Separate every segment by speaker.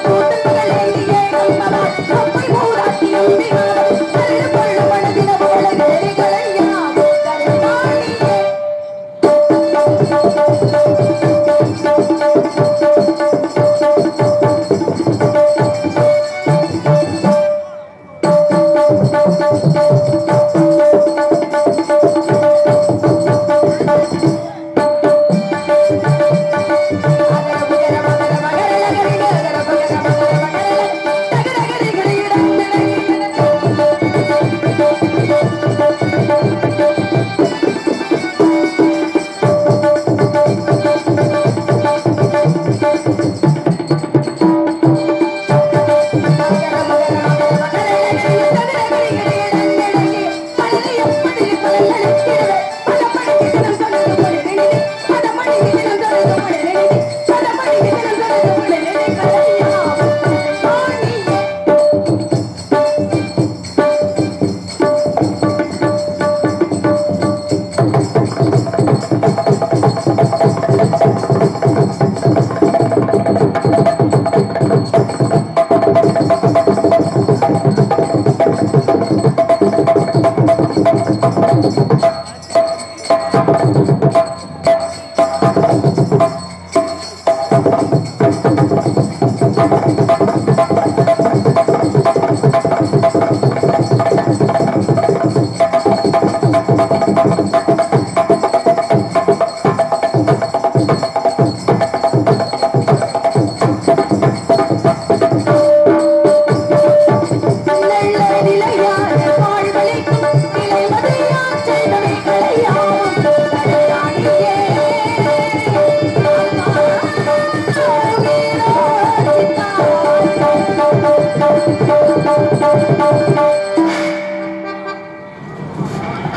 Speaker 1: கூட்டங்களே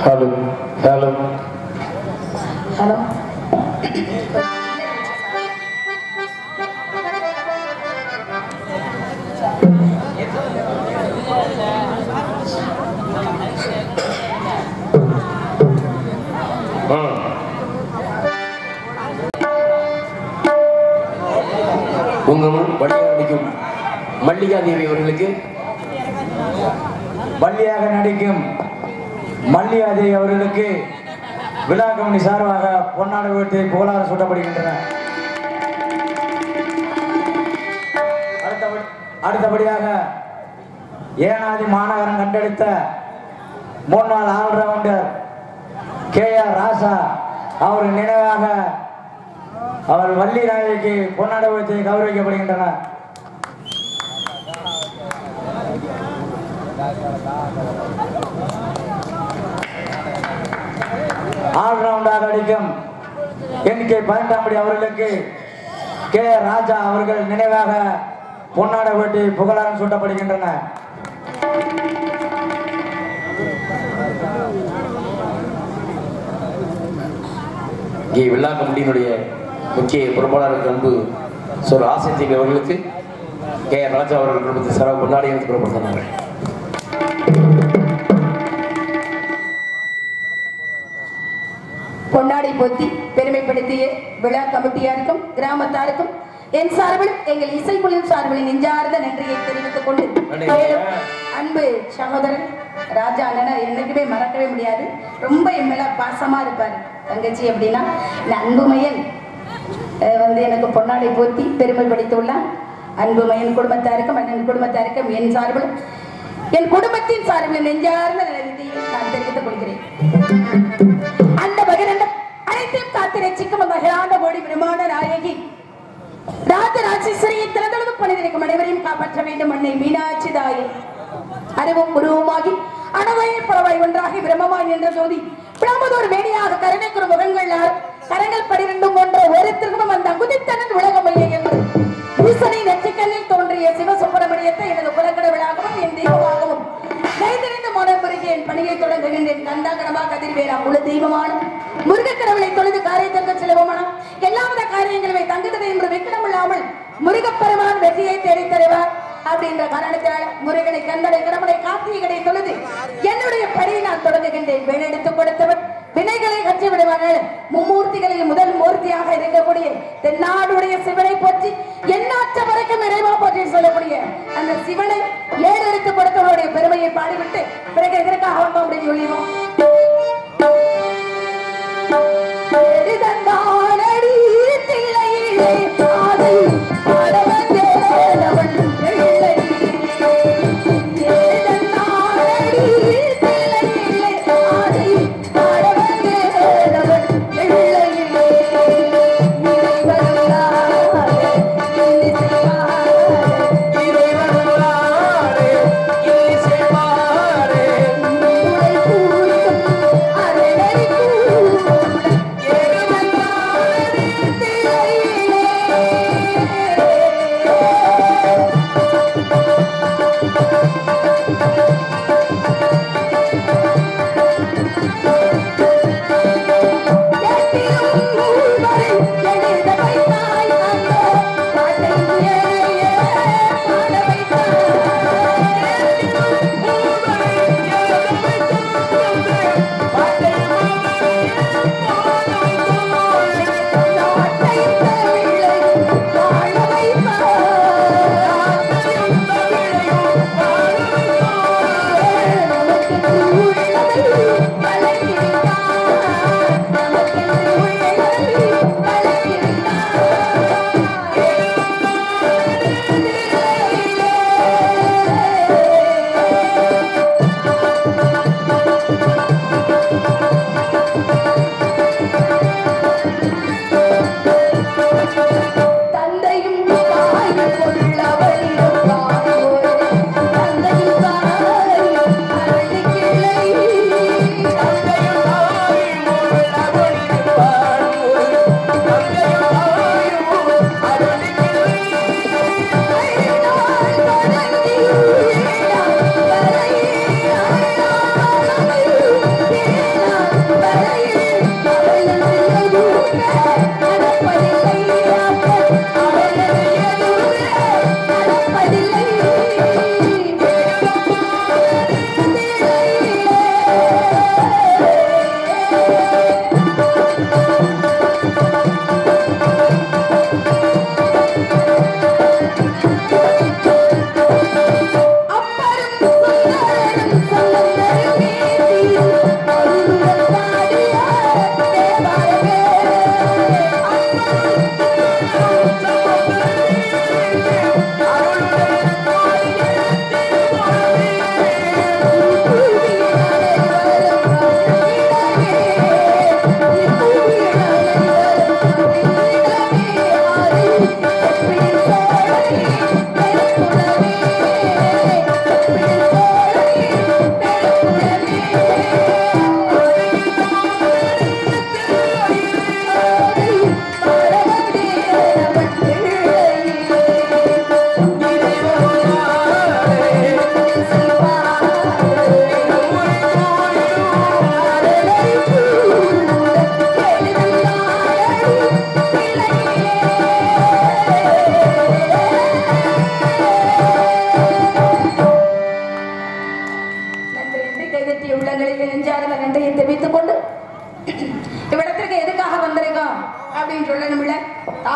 Speaker 1: hello hello
Speaker 2: hello
Speaker 1: உங்களும் வழியாக நடிக்கும் மல்லிகா தேவி அவர்களுக்கு
Speaker 3: வள்ளியாக நடிக்கும் மல்லிகா தேவி அவர்களுக்கு விழா கமிட்டி சார்பாக பொன்னாடை வீட்டு புகழார சூட்டப்படுகின்றன. அடுத்தபடியாக ஏனாதி மாநகரம் கண்டெடுத்த முன்னாள் ஆல்ரவுண்டர் KR ராசா அவர் நினைவாக அவர் வள்ளி நாயகிக்கு பொன்னாடை வீட்டு கௌரவிக்கப்படுகின்றனர். ஆல்ரவுண்டாக அடிக்கும் NK 18 அவர்களுக்கு KR ராஜா அவர்கள் நினைவாக பொன்னாடை வீட்டு புகழாரம் சூட்டப்படுகின்றன.
Speaker 1: இங்கே விழா கமிட்டியினுடைய முக்கிய பொறுப்பாளருக்கு அன்பு சொல் ஆசை தேவி அவர்களுக்கு KR ராஜா அவர்கள் குடும்பத்தை சிறப்பு கொண்டாடி எடுத்து புறப்படுத்தினார்.
Speaker 2: பொன்னாடை பொத்தி பெருமைப்படுத்திய விழா கமிட்டியாருக்கும் கிராமத்தாருக்கும் என் சார்பில் எங்கள் இசைக்குழுவின் சார்பில் நெஞ்சார்ந்த நன்றியை தெரிவித்துக் கொண்டு அன்பு சகோதரன் ராஜா அண்ணனை என்னைக்குமே மறக்கவே முடியாது. ரொம்ப என் மேல பாசமா இருப்பாரு. தங்கச்சி அப்படின்னா அன்புமையன் எனக்கு பொன்னாடை போத்தி பெருமைப்படுத்தியுள்ளார். அன்புமையன் குடும்பத்தாருக்கும் அண்ணன் குடும்பத்தாருக்கும் என் சார்பில் என் குடும்பத்தின் சார்பில் நெஞ்சார்ந்த நன்றியை நான் தெரிவித்துக் கொள்கிறேன். அந்த பகிரண்டம் அனைத்தையும் காத்து ரசிக்கும் அந்த அகிலாண்ட கோடி பிரம்மாண்ட நாயகி ராஜராஜேஸ்வரியை திறந்தளவு பணிதிருக்கும் அனைவரையும் காப்பாற்ற வேண்டும். அன்னை மீனாட்சி தாயை அறிவும் உருவமாகி அணவாயை பரவாய் ஒன்றாகி பிரம்மமாய் என்ற ஜோதி பிரம்மதோர் வேணியாக கருணைக்குற முகங்கள் கரங்கள் 12 போன்ற ஒரு திருமணம் அந்த அங்குதித்தனன் உலகமைய என்று ஈசனை நெற்றிக்கல்லில் தோன்றிய சிவசுப்பிரமணியத்தை எனது குலக்கடவுளாகவும் என் தெய்வமாகவும் நெய்திருந்த மனமுருகி என் பணியை தொடங்குகின்றேன். கண்டாகரமா கதிர்வேலா முழு தெய்வமான முருகக்கடவுளை தொழுது காரியத்திற்கு செலவமானம் எல்லாவித காரியங்களுமே தங்குததை என்று வெக்கணம் இல்லாமல் முருகப்பெருமான் வெற்றியை தேடி தருவார் அப்படின்ற காரணத்தால் முருகனை கந்தனை கடவுளை கார்த்திகனை தொழுது என்னுடைய பணியை நான் தொடங்குகின்றேன். வேலெடுத்துக் கொடுத்தவர் வினைகளை கற்றி விடுவார்கள். மும்மூர்த்திகளில் முதல் மூர்த்தியாக இருக்கக்கூடிய தென்னாடுடைய சிவனை போற்றி எண்ணாற்ற வரைக்கும் இறைவா போற்றி சொல்லக்கூடிய அந்த சிவனை ஏறெடுத்து கொடுத்தவருடைய பெருமையை பாடிவிட்டு பிறகு எதற்காக அவங்க அப்படின்னு சொல்லிடுவோம்.
Speaker 4: Thank you.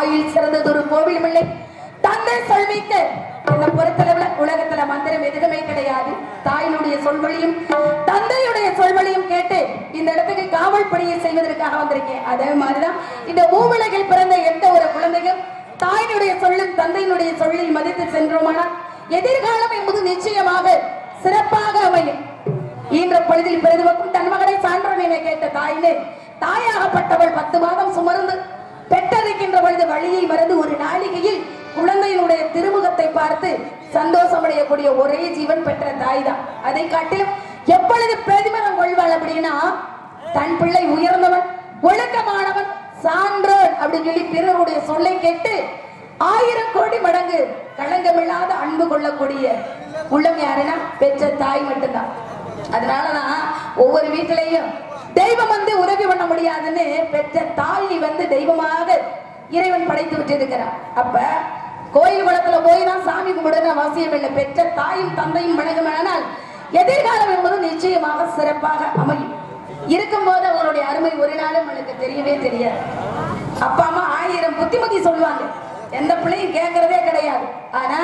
Speaker 2: தாயில் சிறந்ததொரு கோவிலும் இல்லை. தந்தை சொல்மிக்க என்ன பொறுத்தளவுல உலகத்துல மந்திரம் எதுவுமே கிடையாது. தாயினுடைய சொல்வழியும் தந்தையுடைய சொல்வழியும் கேட்டு இந்த இடத்துக்கு காவல் பணியை செய்வதற்காக வந்திருக்கேன். அதே மாதிரிதான் இந்த பூவுலகில் பிறந்த எந்த ஒரு குழந்தையும் தாயினுடைய சொல்லும் தந்தையினுடைய சொல்லில் மதித்து சென்றோமானால் எதிர்காலம் என்பது நிச்சயமாக சிறப்பாக அமையும். ஈன்ற பொழுதில் பெரிதுவக்கும் தன் மகனை சான்றோன் என கேட்ட தாயினே, தாயாகப்பட்டவள் 10 மாதம் சுமர்ந்து பெற்றறிக்கின்ற பொழுது வழியை மறந்து ஒரு நாளிகையில் குழந்தையினுடைய திருமுகத்தை பார்த்து சந்தோஷமடையக்கூடிய ஒரே ஜீவன் பெற்ற தாய் தான். அதை காட்டிலும் எப்பொழுது பெருமிதம் கொள்வாள் அப்படின்னா, தன் பிள்ளை உயர்ந்தவன், ஒழுக்கமானவன், சான்றோன் அப்படின்னு சொல்லி பிறருடைய சொல்லை கேட்டு 1000 கோடி மடங்கு களங்கமில்லாத அன்பு கொள்ளக்கூடிய உள்ளம் யாருன்னா பெற்ற தாய் மட்டும்தான். அதனாலதான் ஒவ்வொரு வீட்டிலையும் தெய்வம் வந்து உதவி பண்ண முடியாதுன்னு பெற்ற தாயை வந்து தெய்வமாக இறைவன் படைத்து விட்டு இருக்கிறான். அப்ப கோயில் குளத்துல போய் தான் சாமி கும்பிடுன்னு அவசியம் இல்லை. பெற்ற தாயும் தந்தையும் வணங்குமானால் எதிர்காலம் என்பது நிச்சயமாக சிறப்பாக அமையும். இருக்கும் போது அவங்களுடைய அருமை ஒரு நாளும் எனக்கு தெரியவே தெரியாது. அப்பா அம்மா 1000 புத்திமதி சொல்லுவாங்க, எந்த பிள்ளையும் கேட்கறதே கிடையாது. ஆனா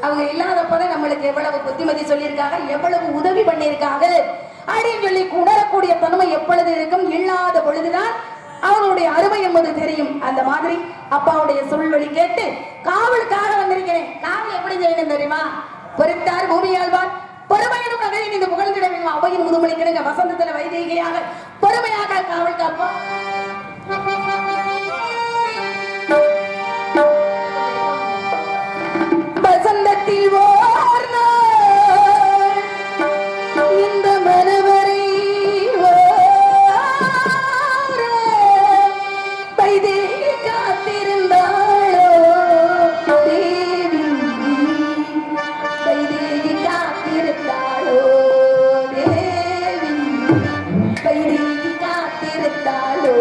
Speaker 2: அவங்க இல்லாதப்பதான் நம்மளுக்கு எவ்வளவு புத்திமதி சொல்லியிருக்காங்க, எவ்வளவு உதவி பண்ணியிருக்காங்க அப்படின்னு சொல்லி உணரக்கூடிய தன்மை எப்பொழுது இருக்கும், இல்லாத பொழுதுதான் அவருடைய அருமை என்பது தெரியும். அந்த மாதிரி அப்பாவுடைய சொல்வழி கேட்டு காவலுக்காக வந்திருக்கிறேன். காவல் எப்படி செய்யணும் தெரியுமா? பொறுத்தார் பூமியாழ்வார் பொறுமையினும் நகையின் இந்த புகழ்ந்திட வேணும். அவையின் முதுமொழி கிடங்க வசந்தத்துல வைதேகியாக பொறுமையாக காவல் காப்போம். வசந்தத்தில் ஓர் நாள் இந்த மனவரை வைதேகி காத்திருந்தாளோ தேவி, வைதேகி காத்திருந்தாளோ தேவி, வைதேகி காத்திருந்தாளோ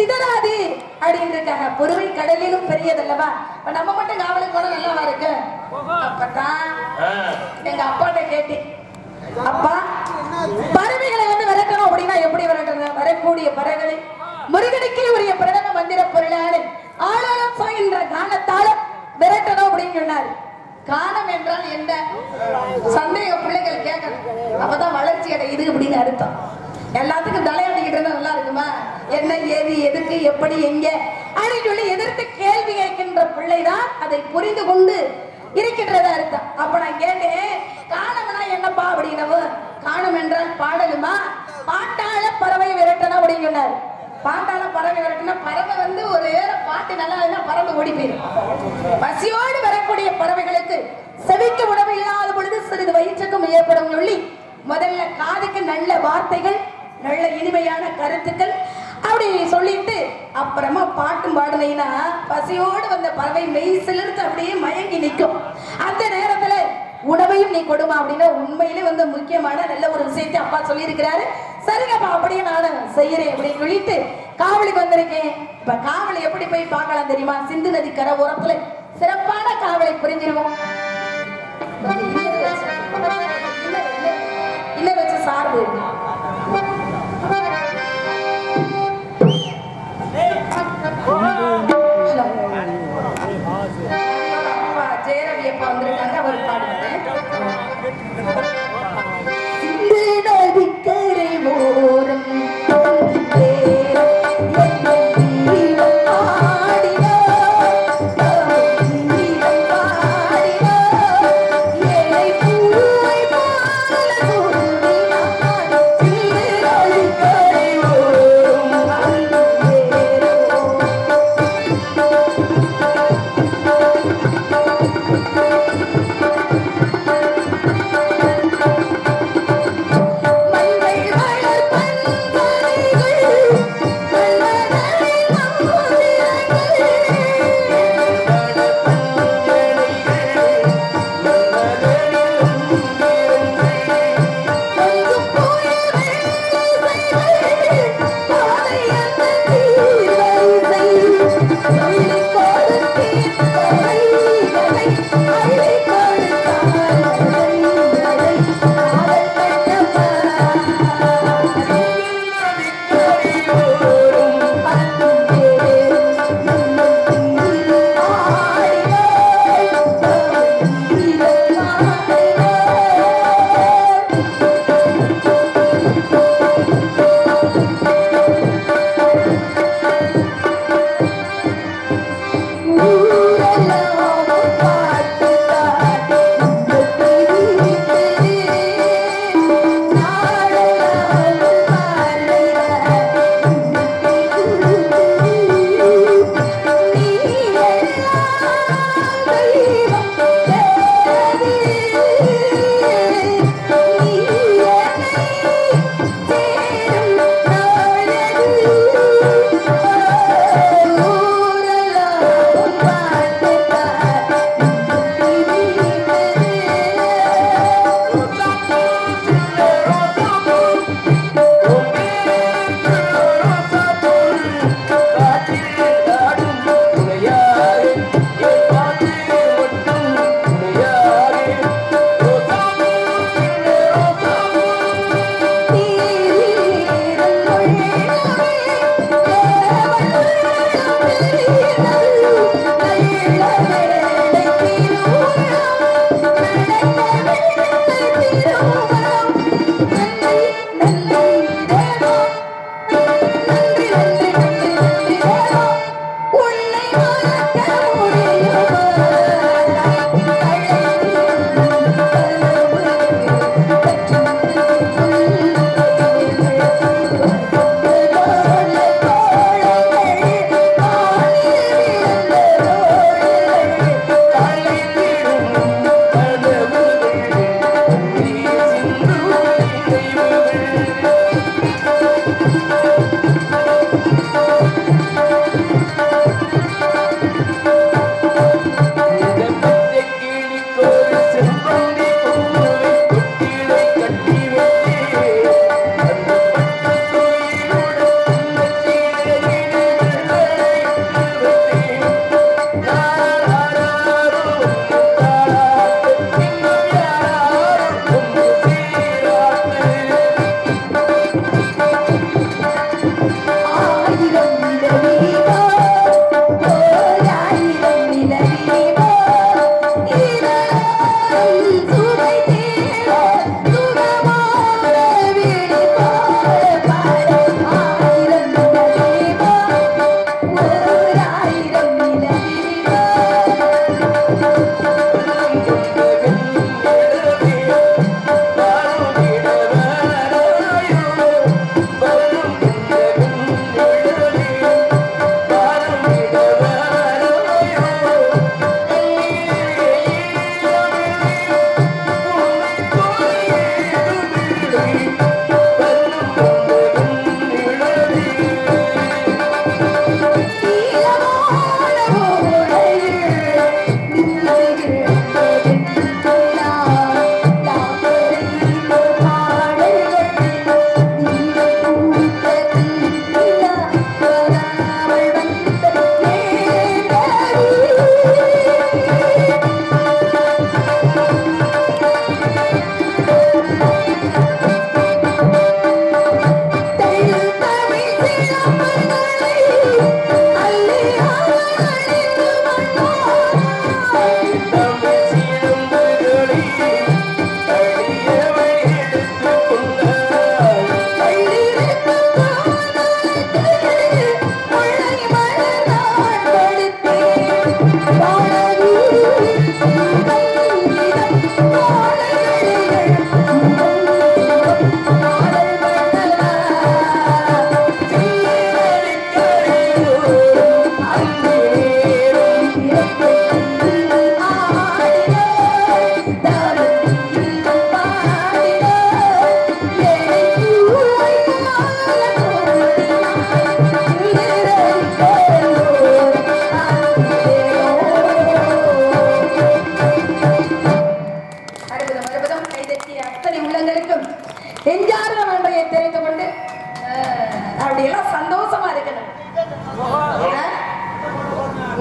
Speaker 2: சிதறாது அப்படின்னு இருக்காங்க. பொறுமை கடலிலும் பெரியதல்லவா. இப்ப நம்ம மட்டும் காவலுக்கு போனா நல்லாவா இருக்கு? அப்பதான் எங்க அப்பாட்ட கேட்டேன், அப்பா பறவைகளை வந்து விரட்டணும் அப்படின்னா எப்படி விரட்டணும்? வரக்கூடிய பறவைகளை முருகனுக்கே உரிய பிரணவ மந்திர பொருளான ஆளாளம் சாகின்ற கானத்தாலும் விரட்டணும் அப்படின்னு சொன்னார். கானம் என்றால் என்ன? சந்தேக பிள்ளைகள் கேட்கணும், அப்பதான் வளர்ச்சி அடையுது அப்படின்னு அர்த்தம். எல்லாத்துக்கும் தலையாட்டிக்கிட்டு இருந்தா நல்லா இருக்குமா? என்ன, ஏது, எதுக்கு, எப்படி, எங்க அப்படின்னு சொல்லி எதிர்த்து கேள்வி கேட்கின்ற பிள்ளைதான் அதை புரிந்து கொண்டு இருக்கின்றதா அர்த்தம். அப்ப நான் கேட்டேன், காணம்னா என்னப்பா அப்படின்னவோ, காணம் என்றால் பாடலுமா? பாட்டாள பறவை விரட்டணும் அப்படின்னு சொன்னார். பாட்டாள பறவை விரட்டினா பறவை வந்து ஒரு பாட்டு நல்லா இருந்தா பறந்து ஓடி போயிடும். பசியோடு வரக்கூடிய பறவைகளுக்கு செவிக்கு உணவு இல்லாத பொழுது சிறிது வயிற்றுக்கும் ஏற்படும் சொல்லி முதல்ல காதுக்கு நல்ல வார்த்தைகள், நல்ல இனிமையான கருத்துக்கள் அப்படி சொல்லிட்டு அப்புறமா பாட்டும் பாடுனீங்கன்னா பசியோடு வந்த பறவை மெய் சிலிர்த்து அப்படியே மயங்கி நிற்கும். அந்த நேரத்துல உணவையும் நீ கொடுமா அப்படின்னா உண்மையிலே வந்து முக்கியமான நல்ல ஒரு விஷயத்தை அப்பா சொல்லி இருக்கிறாரு. சரிங்கப்பா, அப்படியே நானும் செய்யறேன் அப்படின்னு சொல்லிட்டு காவலுக்கு வந்திருக்கேன். இப்ப காவலை எப்படி போய் பார்க்கலாம் தெரியுமா? சிந்து நதி கரை ஓரத்துல சிறப்பான காவலை புரிஞ்சிருவோம். இன்னும் வச்சு சார்பு ஜெயரவி அப்பா வந்திருக்காங்க, அவர் பாடுவாரு. நதிக்கரை ஓரம்
Speaker 4: ஏழை பூவை பால சூடினான்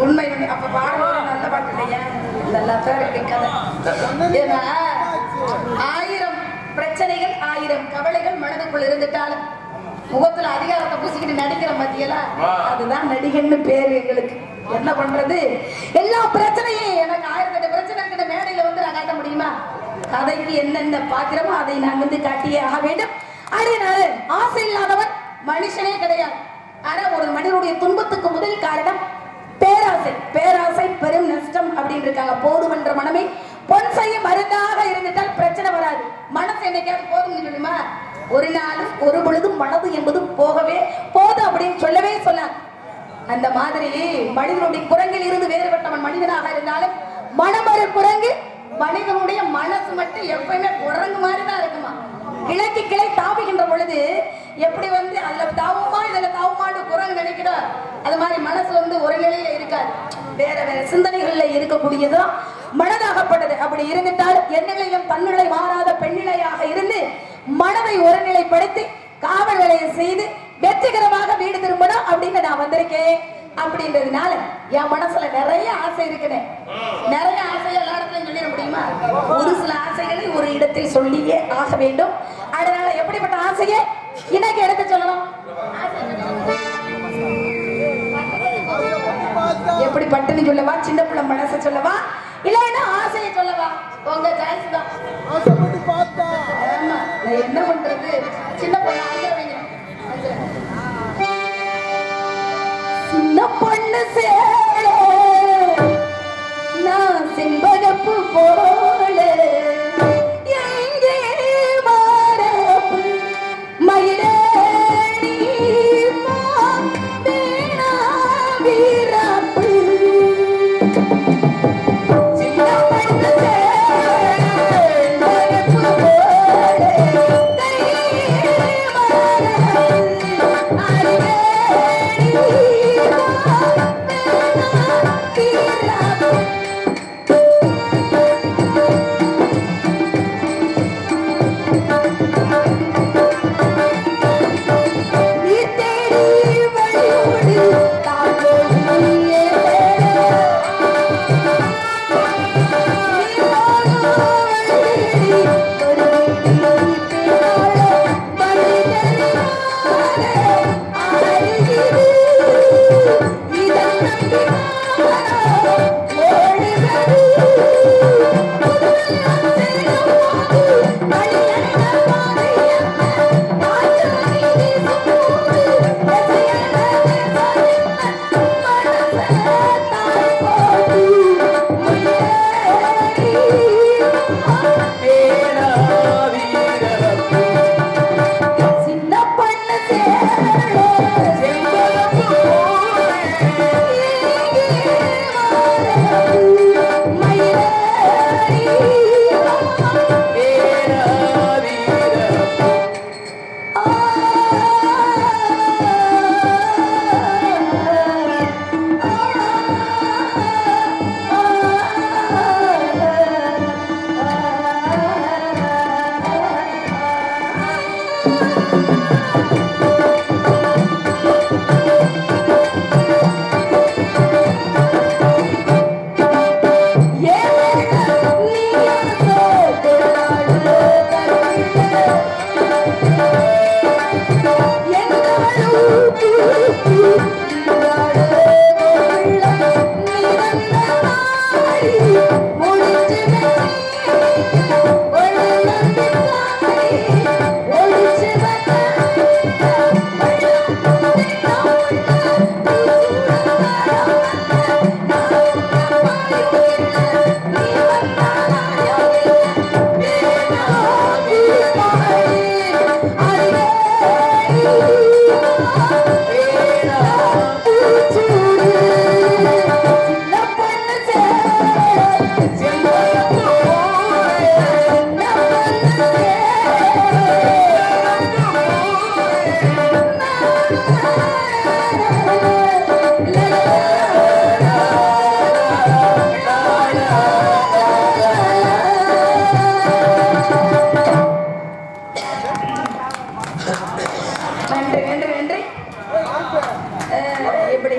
Speaker 2: உண்மை அப்ப பாடுறது நல்ல பாட்டு இல்லையா? நல்லா தான் இருக்கு கதை. ஏன்னா 1000 பிரச்சனைகள் 1000 கவலைகள் மனதுக்குள் இருந்துட்டாலும் முகத்துல அதிகாரத்தை பூசிக்கிட்டு நடிக்கிற மத்தியெல்லாம் அதுதான் நடிகன்னு பேரு எங்களுக்கு. என்ன பண்றது? எல்லா பிரச்சனையும் எனக்கு 1008 பிரச்சனை இருக்கிற மேடையில வந்து நான் காட்ட முடியுமா? கதைக்கு என்னென்ன பாத்திரமோ அதை நான் வந்து காட்டியே ஆக வேண்டும். அதனால ஆசை இல்லாதவன் மனுஷனே கிடையாது. ஆனா ஒரு மனிதனுடைய துன்பத்துக்கு முதல் காரணம் பேராசை. பேராசை பெரும் நஷ்டம் அப்படின்னு இருக்காங்க. போதுமன்ற மனமே பொன் செய்ய மருந்தாக இருந்துட்டால் பிரச்சனை வராது. மனசு என்னைக்காவது போதும் சொல்லுமா? ஒரு நாளும் ஒரு பொழுதும் மனது என்பது போகவே போதும் அப்படின்னு சொல்லவே சொல்லாது. அந்த மாதிரி மனிதனுடைய குரங்கில் இருந்து வேறுபட்டவன் மனிதனாக இருந்தாலும் மனமறு குரங்கு மனிதனுடைய மனசு மட்டும் எப்பயுமே குரங்கு மாதிரி தான் இருக்குமா. கிளைக்கு கிளை தாவுகின்ற பொழுது எப்படி வந்து அதுல தாவுமா இதுல தாவுமான்னு குரங்கு நினைக்கிறோம், அது மாதிரி மனசு வந்து ஒரு நிலையில இருக்காது. வேற வேற சிந்தனைகள்ல இருக்கக்கூடியதுதான் மனதாகப்பட்டது. அப்படி இருந்துட்டால் எந்நிலையும் தன்னிலை மாறாத பெண்ணிலையாக இருந்து மனதை ஒருநிலைப்படுத்தி காவல் வேலையை செய்து வெற்றிகரமாக வீடு திரும்பணும் அப்படின்னு நான் வந்திருக்கேன். அப்படின்றதுனால என் மனசுல நிறைய ஆசை இருக்குன்னு, நிறைய ஆசை எல்லா இடத்துலயும் சொல்லிட முடியுமா? ஒரு சில ஆசைகளை ஒரு இடத்தில் சொல்லியே ஆக வேண்டும். அதனால எப்படிப்பட்ட ஆசையை இன்னைக்கு எடுத்து சொல்லணும்? எப்படி பட்டுன்னு சொல்லவா, சின்ன பிள்ளை மனசை சொல்லவா, இல்லைன்னா ஆசையை சொல்லவா? உங்க சாய்ஸ் தான். ஆமா, நான் என்ன பண்றது? சின்ன பிள்ளை ஆசைவீங்க. சின்ன பொண்ணு சேல நான் செண்பகப்பு போல எங்கே மாறப்பு மயிலே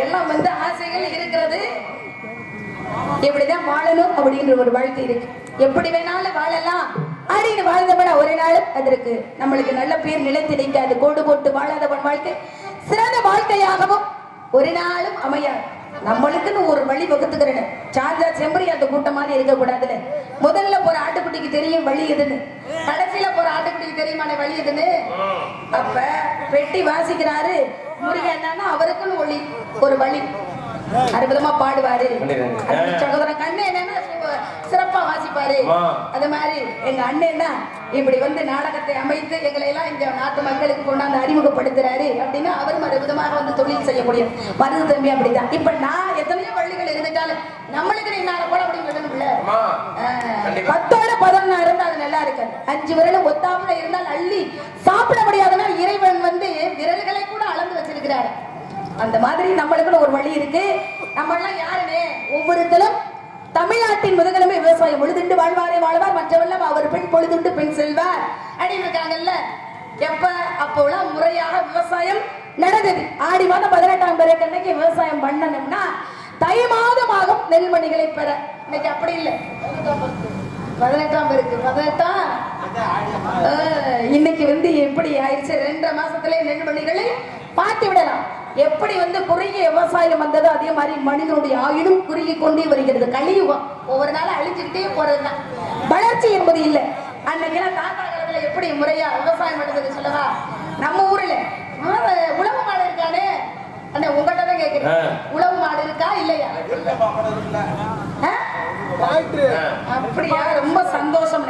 Speaker 2: எல்லாம் வந்து ஆசைகள் இருக்கிறது. இப்படிதான் வாழணும் அப்படின்ற ஒரு வாழ்க்கை இருக்கு. எப்படி வேணாலும் வாழலாம் அப்படின்னு வாழ்ந்தவன ஒரு நாள் அதற்கு நம்மளுக்கு நல்ல பேர் நிலைத்து நிற்காது. கோடு போட்டு வாழாதவன் வாழ்க்கை சிறந்த வாழ்க்கையாகவும் ஒரு நாளும் அமையாது. நம்மளுக்குன்னு ஒரு வழி வகுத்துக்கிறேன். சார்ஜா செம்பரி அந்த கூட்டம் மாதிரி இருக்க கூடாதுல. முதல்ல போற ஆட்டுக்குட்டிக்கு தெரியும் வழி எதுன்னு, கடைசியில போற ஆட்டுக்குட்டிக்கு தெரியுமான வழி எதுன்னு. அப்ப வெட்டி வாசிக்கிறாரு முருகன் என்னன்னா அவருக்குன்னு ஒளி ஒரு வழி அற்புதமா பாடுவாரு. சகோதரன் கண்ணே என்னன்னா சிறப்பா வாசிப்பாரு. அது மாதிரி எங்க அண்ணன் இப்படி வந்து நாடகத்தை அமைத்து எங்களை எல்லாம் இந்த நாட்டு மக்களுக்கு கொண்டாந்து அறிமுகப்படுத்துறாரு அப்படின்னா அவரும் அற்புதமாக வந்து தொழில் செய்யக்கூடிய மருது தம்பி அப்படிதான். இப்ப நான் எத்தனையோ பள்ளிகள் இருந்துட்டாலும் நம்மளுக்கு என்னால போல அப்படின்னு சொல்லணும்ல. 10ஓட 11 இருந்தா அது நல்லா இருக்காது. 5 விரலும் ஒத்தாப்புல இருந்தால் அள்ளி சாப்பிட முடியாதுன்னா இறைவன் வந்து விரல்களை கூட அளந்து வச்சிருக்கிறாரு. அந்த மாதிரி நம்மளுக்குன்னு ஒரு வழி இருக்கு. நம்ம எல்லாம் யாருன்னு ஒவ்வொருத்தரும் தமிழ்நாட்டின் முதுகெலும்பு விவசாயம். பொழுதுண்டு வாழ்வாரே வாழ்வார் மற்றவெல்லாம் அவர் பெண் பொழுதுண்டு பெண் செல்வார் அப்படின்னு இருக்காங்கல்ல. எப்ப அப்போலாம் முறையாக விவசாயம் நடந்தது. ஆடி மாதம் 18ஆம் பிறகு அன்னைக்கு விவசாயம் பண்ணணும்னா தை மாதமாகும் நெல்மணிகளை பெற. இன்னைக்கு அப்படி இல்லை. 18ஆம் இருக்கு 18ஆம் இன்னைக்கு வந்து எப்படி ஆயிடுச்சு 2.5 மாசத்திலே நெல்மணிகளை பார்த்து விடலாம். எப்படி வந்து குறுகிய விவசாயம் வந்ததோ அதே மாதிரி மனிதனுடைய ஆயுளும் குறுகி கொண்டே வருகிறது. கலியுகம் ஒவ்வொரு நாளும் அழிச்சுக்கிட்டே போறதுதான். வளர்ச்சி என்பது இல்லை. அன்னைக்கெல்லாம் தாத்தா காலத்துல எப்படி முறையா விவசாயம் நடந்தது சொல்லவா? நம்ம ஊர்ல உழவு மாடு இருக்கானே அண்ணே உங்கள்கிட்ட தான் கேட்கிறேன். உழவு மாடு இருக்கா இல்லையா? அப்படியா? ரொம்ப சந்தோஷம்.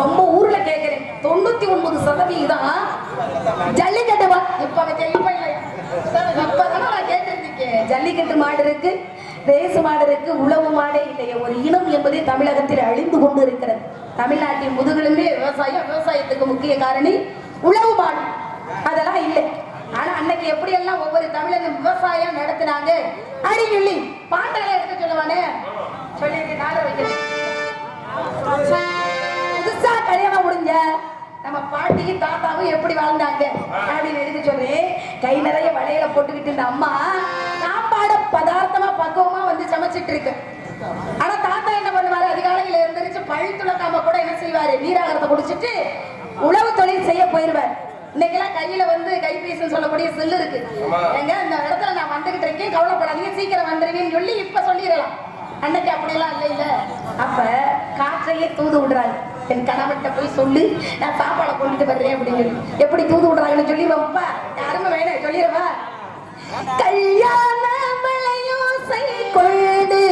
Speaker 2: ரொம்ப ஊர்ல கேட்கிறேன். 99% ஜல்லிக்கட்டு இப்ப இல்லையா? இப்பதான் நான் கேட்டிருக்கேன். ஜல்லிக்கட்டு மாடு இருக்கு, ரேசு மாடு இருக்கு, உழவு மாடே இல்லையா? ஒரு இனம் என்பதே தமிழகத்தில் அழிந்து கொண்டு இருக்கிறது. தமிழ்நாட்டின் முதுகெலும்பே விவசாயம். விவசாயத்துக்கு முக்கிய காரணி உழவு மாடு. அதெல்லாம் இல்லை. ஆனா அன்னைக்கு எப்படி எல்லாம் ஒவ்வொரு தமிழகம் விவசாயம் நடத்தினாங்க அப்படின்னு சொல்லி பாட்டங்களை எடுத்து சொல்லுவானே சொல்லி புதுசா கல்யாணம் முடிஞ்ச நம்ம பாட்டியும் தாத்தாவும் எப்படி வாழ்ந்தாங்க அப்படின்னு எடுத்து சொல்றேன். கை நிறைய வளையல போட்டுக்கிட்டு இந்த அம்மா சாப்பாட பதார்த்தமா பக்குவமா வந்து சமைச்சிட்டு இருக்கு. ஆனா தாத்தா என்ன பண்ணுவாரு? அதிகாலையில இருந்துருச்சு பழி துளக்காம கூட என்ன செய்வாரு? நீராகரத்தை குடிச்சிட்டு உழவு தொழில் செய்ய போயிருவார். இன்னைக்கெல்லாம் கையில வந்து கைபேசின்னு சொல்லக்கூடிய செல்லு இருக்கு. எங்க இந்த இடத்துல நான் வந்துகிட்டு இருக்கேன், கவலைப்படாதீங்க, சீக்கிரம் வந்துருவேன்னு சொல்லி இப்ப சொல்லிடலாம். அன்னைக்கு அப்படியெல்லாம் இல்லை இல்ல. அப்ப காற்றையே தூது விடுறாங்க. என் கணவன்கிட்ட போய் சொல்லு நான் சாப்பாடை கொண்டுட்டு வர்றேன் அப்படின்னு சொல்லி. எப்படி தூது விடுறாங்கன்னு சொல்லி வைப்பா யாருமே வேணும் சொல்லிடுவா. கல்யாண மலையோசை கொண்டு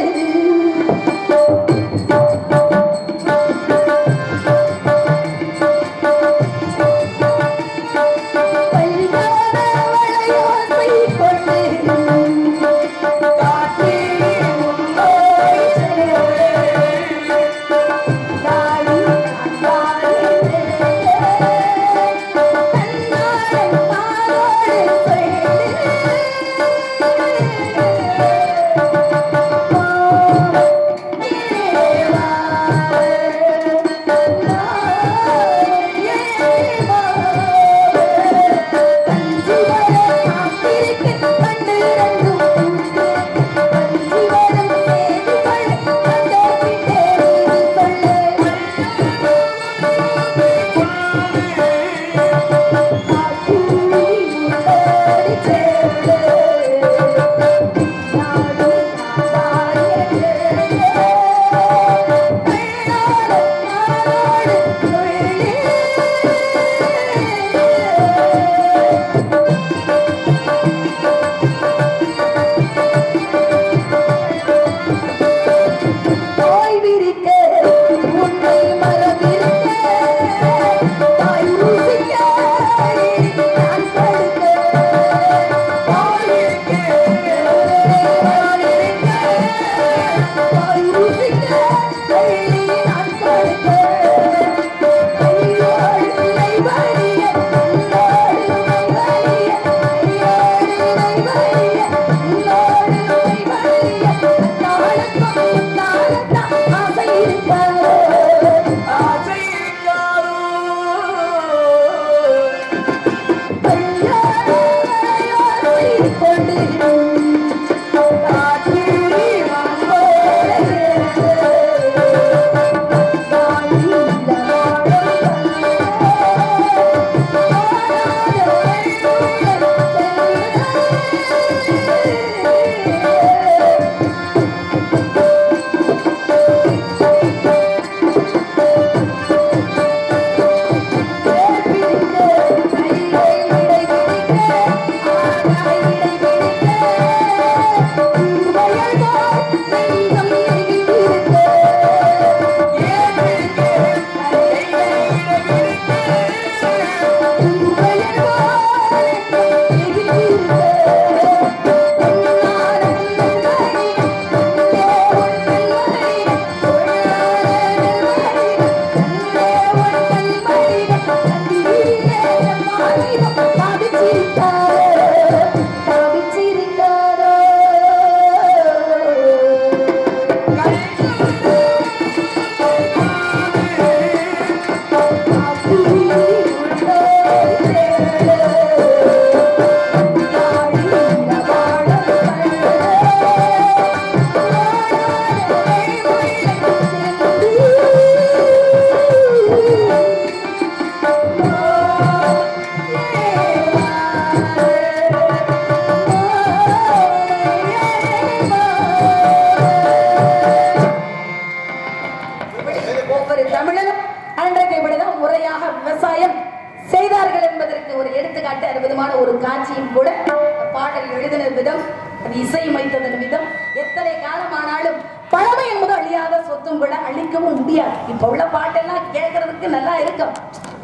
Speaker 2: இசையமைத்ததன் விதம் எத்தனை காலமானாலும் பழமை என்பது அழியாத சொத்தும் கூட அழிக்கவும் முடியாது. இப்ப உள்ள பாட்டெல்லாம் கேட்கறதுக்கு நல்லா இருக்கும்,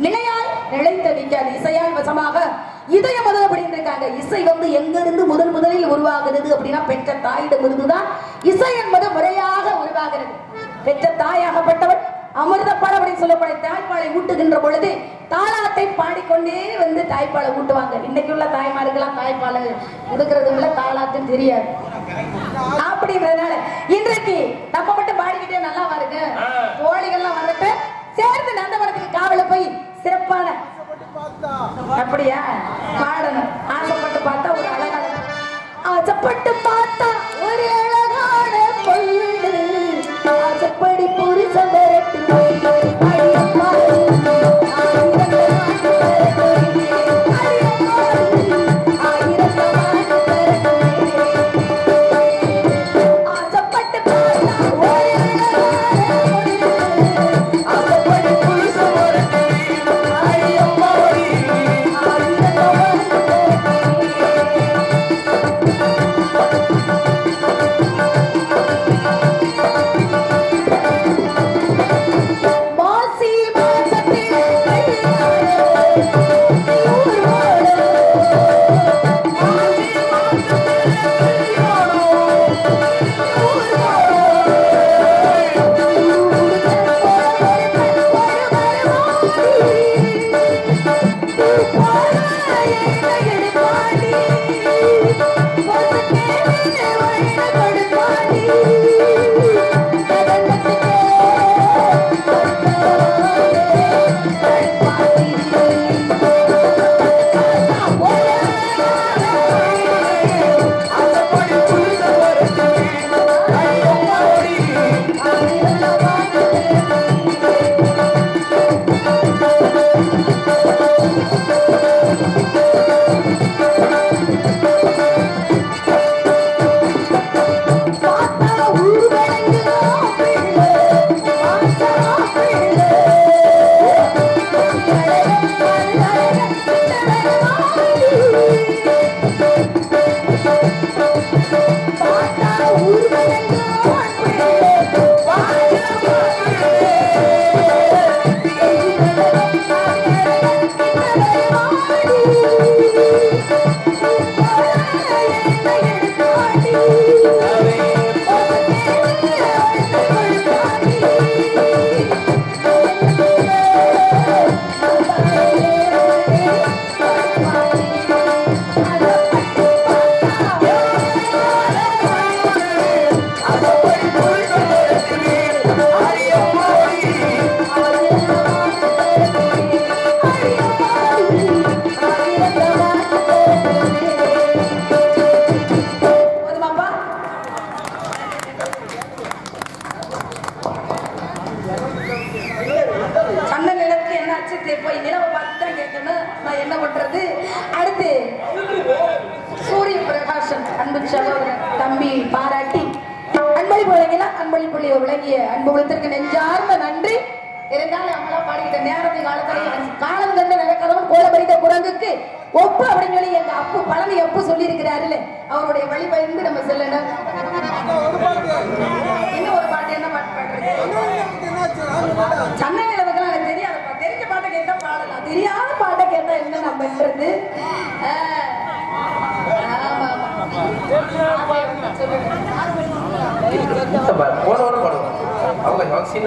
Speaker 2: நிலையால் நிலைத்து நிற்காது. இசையால் வசமாக இதயம் முதல் அப்படின்னு இருக்காங்க. இசை வந்து எங்கிருந்து முதலில் உருவாகிறது அப்படின்னா பெற்ற தாயிடமிருந்துதான் இசை என்பது முறையாக உருவாகிறது. பெற்ற தாயாகப்பட்டவள் அமிர்த பால் அப்படின்னு சொல்லக்கூடிய தாய்ப்பாலை ஊட்டுகின்ற பொழுது தாளாட்டை பாடிக்கொண்டே வந்து தாய்ப்பாலை ஊட்டுவாங்க. இன்னைக்கு உள்ள தாய்மார்கள்லாம் தாய்ப்பாலை கொடுக்கறது இல்ல, தாளாட்டும் தெரியாது. அப்படின்றதுனால இன்றைக்கு நம்ம மட்டும் பாடிக்கிட்டே நல்லா வருங்க, தோழிகள்லாம் வரட்டு சேர்ந்து நந்தவனத்துக்கு காவல போய் சிறப்பான அப்படியா பாடணும். ஆசைப்பட்டு பார்த்தா ஒரு அழகான, ஆசைப்பட்டு பார்த்தா ஒரு அழகான பொண்ணு, ஆசைப்படி புரிசம் வரட்டு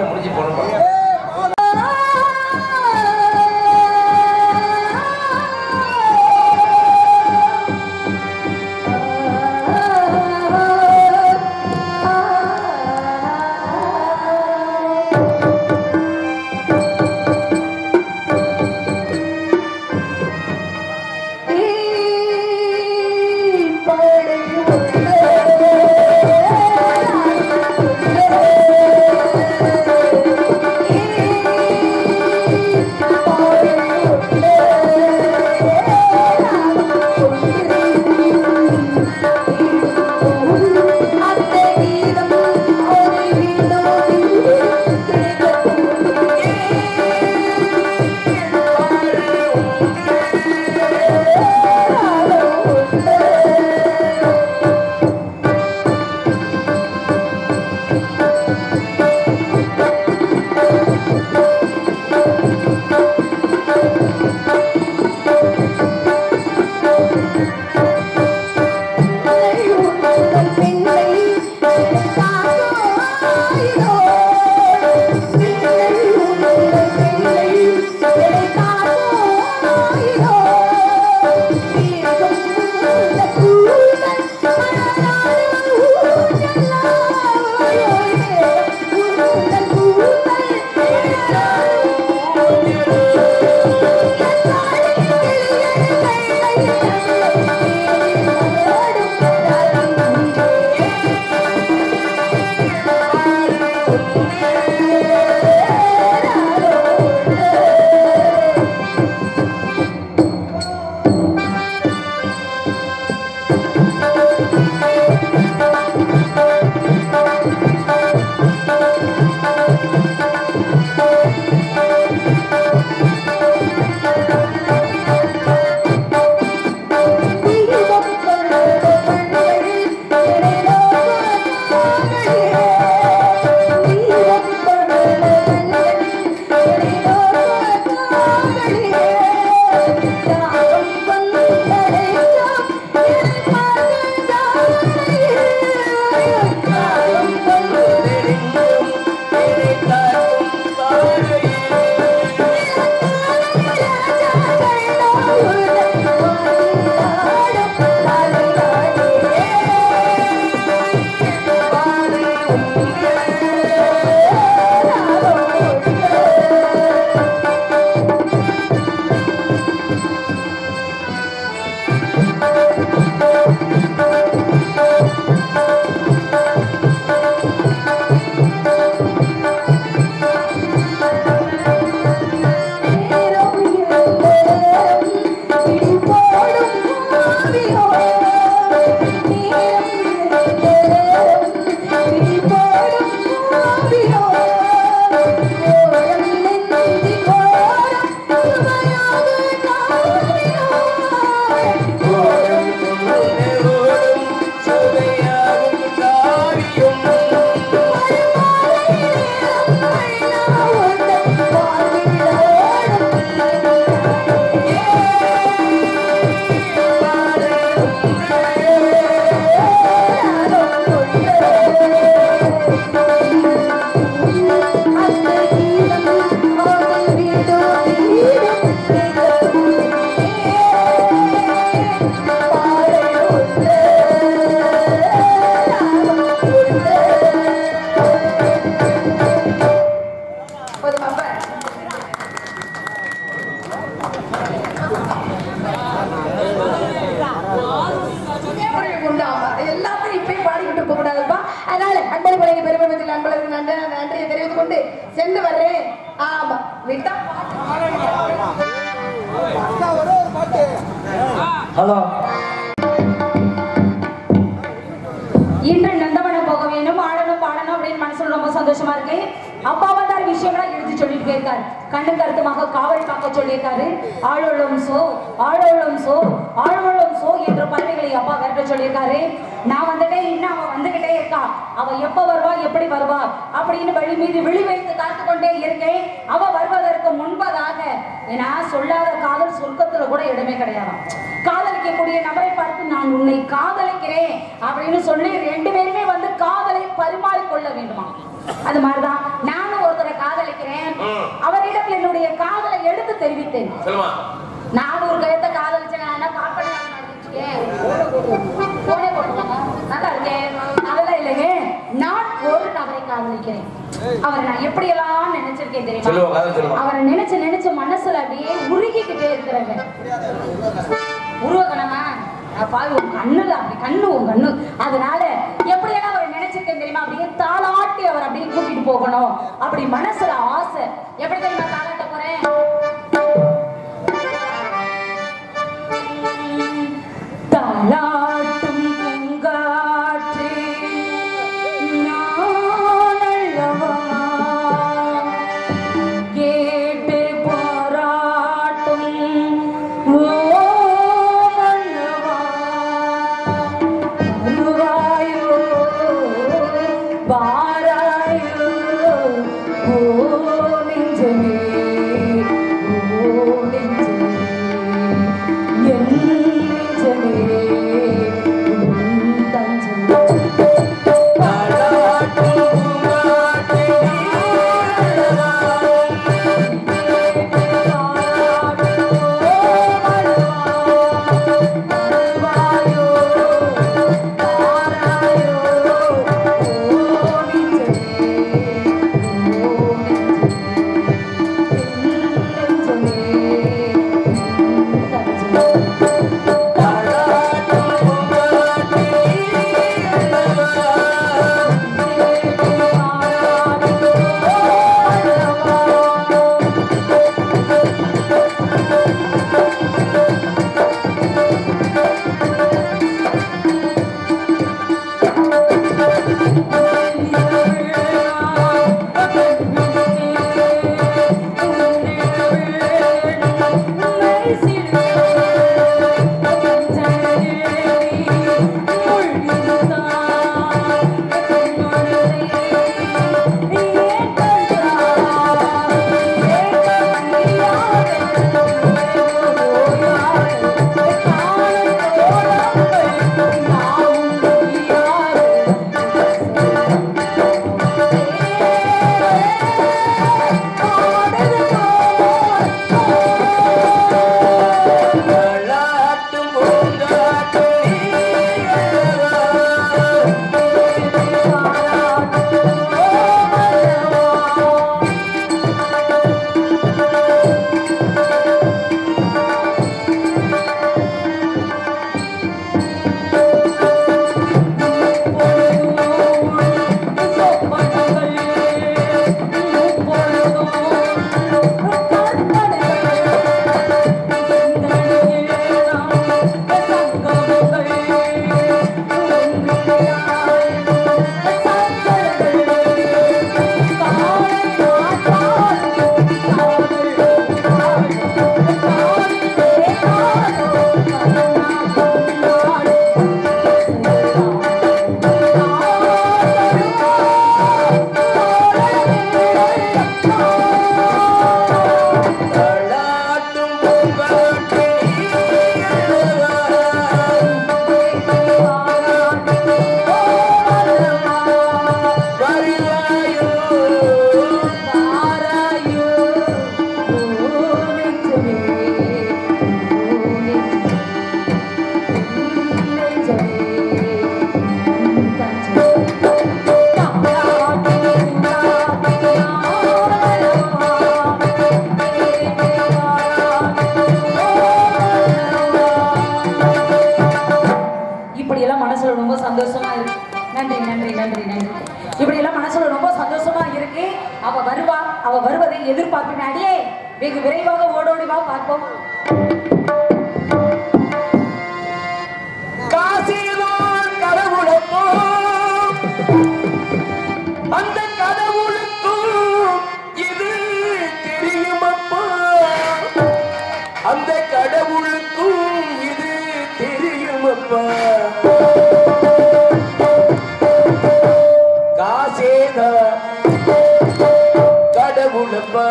Speaker 1: முடிஞ்சு போன
Speaker 2: Yeah. இருக்க கூடாதுப்பா. அதனால அன்பளி பழகி பெருமத்தில் அன்பளருக்கு நன்றியை தெரிவித்துக் கொண்டு சென்று வர்றேன். ஆமா விட்டா
Speaker 3: ஹலோ
Speaker 4: இன்று நந்தவனம் போக வேண்டும், ஆடணும் பாடணும் அப்படின்னு மனசுல ரொம்ப சந்தோஷமா இருக்கு. அப்பா வந்தார் விஷயம்லாம் எடுத்து சொல்லிட்டு போயிருக்காரு. கண்ணு கருத்துமாக காவல் காக்க சொல்லியிருக்காரு. ஆழோளம் சோ ஆழோளம் சோ ஆழோளம் சோ என்ற பறவைகளை அப்பா விரட்ட சொல்லியிருக்காரு. நான் வந்துட்டேன், இன்னும் அவ வந்துகிட்டே இருக்கா. அவ எப்ப வருவா எப்படி வருவா அப்படின்னு வழி மீது விழி வைத்து காத்து கொண்டே இருக்கேன். அவ வருவதற்கு முன்பதாக ஏன்னா சொல்லாத காதல் சொர்க்கத்துல கூட இடமே கிடையாது. காதலிக்கக்கூடிய நபரை பார்த்து நான் உன்னை காதலிக்கிறேன் அப்படின்னு சொல்லி 2 பேருமே வந்து காதலை பரிமாறிக்கொள்ள வேண்டுமா. அது மாதிரிதான் நானும் ஒருத்தரை காதலிக்கிறேன். அவரிடம் என்னுடைய காதலை எடுத்து தெரிவித்தேன். நான் ஒரு கயத்தை காதலிச்சேன். நல்லா இருக்கேன். அதெல்லாம் இல்லைங்க, நான் ஒரு நபரை காதலிக்கிறேன். அவரை நான் எப்படி எல்லாம் நினைச்சிருக்கேன் தெரியுமா? அவரை நினைச்சு மனசுல அப்படியே உருகிக்கிட்டே இருக்கிறேங்க. உருவகணமா பாவி உன் கண்ணுல அப்படி கண்ணு உன் கண்ணு. அதனால எப்படியெல்லாம் அவரை நினைச்சிருக்கேன் தெரியுமா? அப்படியே தாளாட்டி அவர் அப்படியே கூட்டிட்டு போகணும் அப்படி மனசுல ஆசை. எப்படி தெரியுமா தாளாட்ட போறேன்? தாளாட்டும் பூங்காற்றே நானல்லவா கேட்டு போராட்டும் நன்றி நன்றி நன்றி நன்றி. இப்படி எல்லாம் மனசுல ரொம்ப சந்தோஷமா இருக்கு. அவ வருவா, அவ வருவதை எதிர்பார்ப்பின் அடியே வெகு விரைவாக ஓடோடி வா பார்ப்போம்.
Speaker 1: காசிதான் கடவுளுக்கோ அந்த கடவுளுக்கும் இது தெரியுமப்பா, அந்த கடவுளுக்கும் இது தெரியுமப்பா. காசேதான் கடவுளப்பா,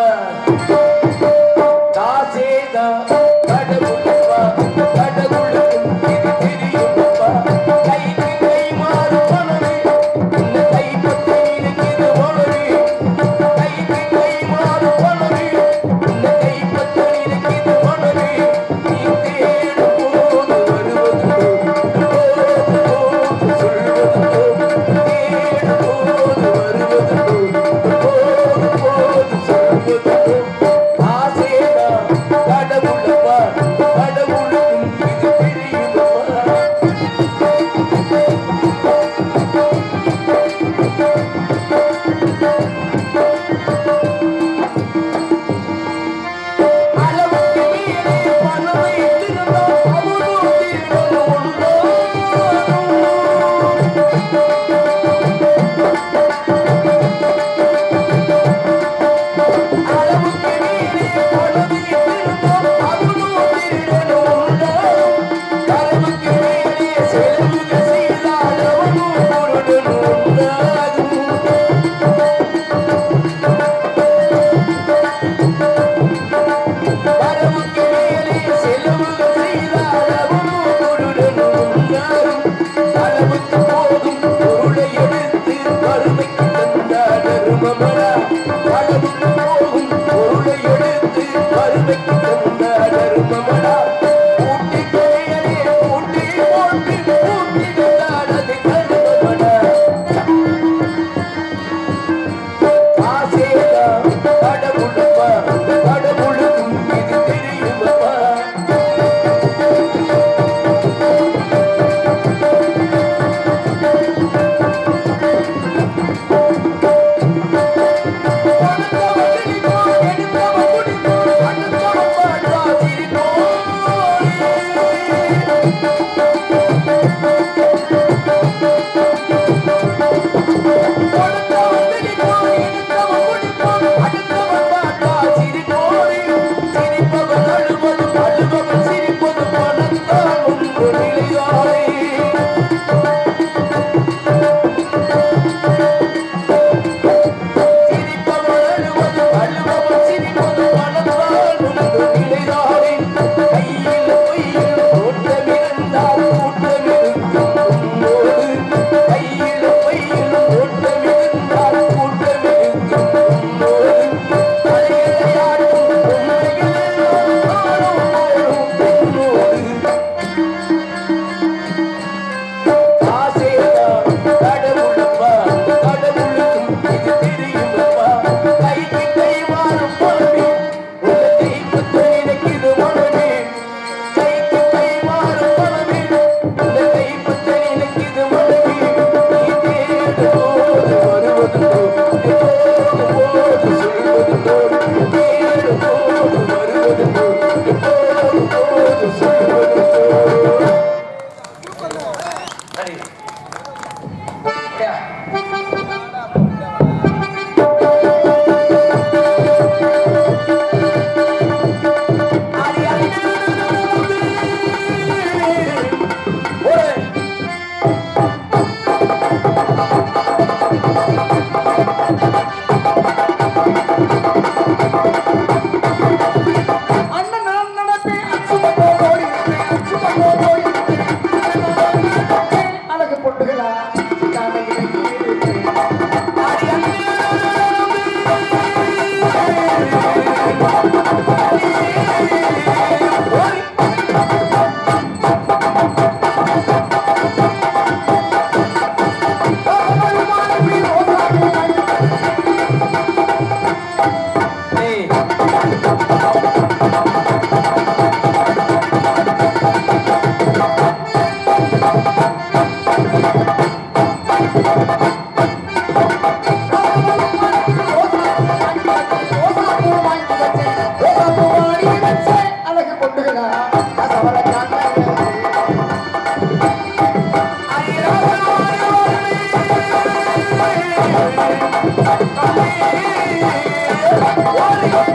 Speaker 1: காசேதான் கடவுளப்பா, கடவுளுக்கும் இது தெரியுமப்பா. கைக்கு கை மாறு மனமே இந்த கைப்பற்றி இருக்குது மனமே, கைக்கு கை மாறு மனமே இந்த கைப்பற்றி இருக்குது மனமே. நீ தேடும் போது வருவதோ சொல்வதோ, தேடும் போது வருவதோ சொல்வதோ. ஆசேதான் கடவுளப்பா, கடவுளுக்கும் இது தெரியுமப்பா. அளவுக்கு மீறி பணம் வைத்திருந்தால் அவனும் திருடன் உண்டோ? அளவுக்கு மீறி பணம் வைத்திருந்தால் அவனும் திருடன் உண்டோ? அளவுக்கு மீறி செலவுகள் செய்தால் அவனும் பொருடன் உண்டாகும். வரவுக்கு மேலே செலவுகள் செய்தால் அவனும் பொருடன் உண்டாகும். அளவுக்கு போதும் பொருளை எடுத்து வறுமைக்கு தந்தார் தருமமடா. அளவுக்கு போகும் பொருளை எடுத்து வறுமைக்கு தந்தார் தருமமடா. கூட்டி கொலையலே கூட்டி போட்டு கூட்டி தந்தார் அது தருமமடா. ஆசேதான் கடவுளப்பா, கடவுளுக்கும் இது தெரியுமப்பா. கொடுத்தவன் சிரிப்போம், எடுத்தவன் குடிப்போம், அடுத்தவன் பார்த்தா சிரிப்போம். கொடுத்தவன் சிரிப்போம், எடுத்தவன் குடிப்போம், அடுத்தவன் பார்த்தா சிரிப்போம். சிரிப்பவன் அழுவதும் அழுபவன் சிரிப்பதும் பணத்தான் ஒன்று நிலையாய். சிரிப்பவன் அழுவதும் அழுபவன் சிரிப்பதும் பணத்தான் ஒன்று நிலையாய். கையில் பொய்யில் ஓட்டமிருந்தால் கூட்டமிருக்கும் உன்னோடு. கையில் பொய்யில் ஓட்டமிருந்தால் கூட்டமிருக்கும் உன்னோடு. தலையையாட்டும் உண்மையில் எல்லாம் வாழும் பெண்ணோடு. ஆசேதான் கடவுளப்பா, கடவுளுக்கும் இது தெரியுமப்பா. கைக்கு கை மாறும் மனமே உன்னை கைப்பற்ற நினைக்குது மனமே, கைக்கு கை மாறும் மனமே உன்னை கைப்பற்ற நினைக்குது மனமே. நீ தேடும் போது வருவதுண்டோ, எப்போதும் போது சொல்வதுண்டோ, தேடும் போது வருவதுண்டோ, எப்போதும் போது சொல்வதுண்டோ. சரி. அப்படியா? ஆடி ஆடி ஓடு. அண்ணன் நான் நடப்பேன், அச்சுமா போய் இருப்பேன், அச்சுமா போய் இருப்பேன். அழகு பொட்டுகளா காலையில்
Speaker 5: அழகு கொண்டுகிறா சவர
Speaker 1: What